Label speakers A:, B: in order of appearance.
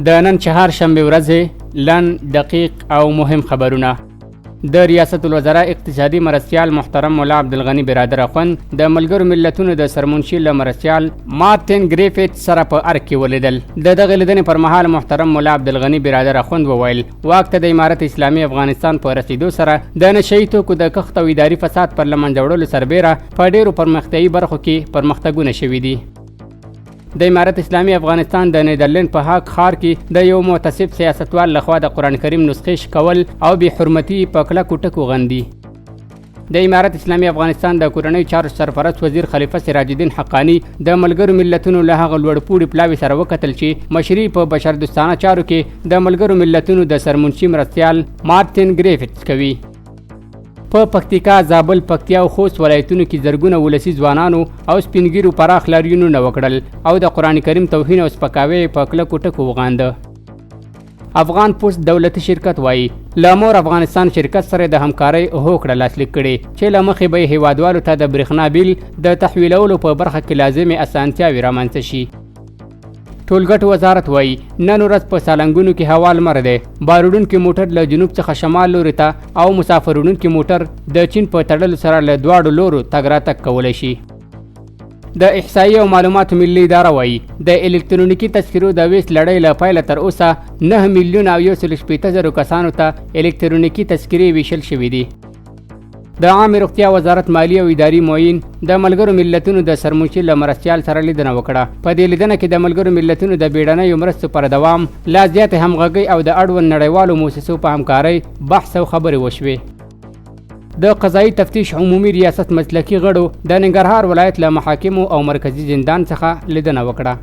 A: د نن چهارشنبه ورځې لنډ دقیق او مهم خبرونه. د ریاست الوزرا اقتصادي مرستیال محترم مولا عبدالغني برادر اخوند د ملګرو ملتونو د سرمنشي له مرستیال مارټین ګریفیت سره په ارګ کې ولیدل. د دغه لیدنې پر مهال محترم مولا عبدالغني برادر اخوند وویل واک ته د امارت اسلامي افغانستان په رسیدو سره د نشئی توکو د کښت او اداري فساد پر له منځه وړلو سربیره په ډیرو پرمختیایي برخو کې پرمختګونه شوي دي. د امارت اسلامي افغانستان د نیدرلند په هاګ ښار کې د یو متصب سیاستوال لخوا د قرآن کریم نسخې شکول او بې حرمتي په کلکو ټکو غندي. د امارت اسلامي افغانستان د کورنۍ چارو سرپرست وزیر خلیفه سراج الدین حقانی د ملګرو ملتونو له هغه لوړ پوړي پلاوي سره وکتل چې مشري په بشردوستانه چارو کې د ملګرو ملتونو د سرمنشي مرستیال مارټین ګریفیت کوي. په پکتیکا، زابل، پکتیا او خوست ولایتونو کې زرګونه ولسي ځوانانو او سپینګیرو پراخ لاریونونه وکړل او د قرآن کریم توهین او سپکاوی په کلکو ټکو وغانده. افغان پوسټ دولتي شرکت وایي له مور افغانستان شرکت سره د همکارۍ هوکړه لاسلیک کړې چې له مخې به هیوادوالو ته د برېښنا بیل د تحویلولو په برخه کې لازمې اسانتیاوې رامنځته شي. ټولګټو وزارت وایي نن ورځ په سالنګونو کې هوا لمر دی. باروړونکي موټر له جنوب څخه شمال لوري ته او مسافروړونکي موټر د چین په تړلو سره له دواړو لورو تګ راتګ کولی شي. د احصایې او معلوماتو ملي اداره وایي د الکترونیکي تذکرو د ویش لړۍ له پیله تر اوسه 9 میلیون او 160,000 کسانو ته الکترونیکي تذکرې ویشل شوي دي. د عامې روغتیا وزارت مالی او اداري معین د ملګرو ملتونو د سرمنشي له مرستیال سره لیدنه وکړه. په دې لیدنه کې د ملګرو ملتونو د بیړنیو مرستو پر دوام، لا زیاتې همغږۍ او د اړوند نړیوالو موسسو په همکارۍ بحث او خبرې وشوې. د قضایي تفتیش عمومي ریاست مسلکي غړو د ننګرهار ولایت له محاکمو او مرکزي زندان څخه لیدنه وکړه.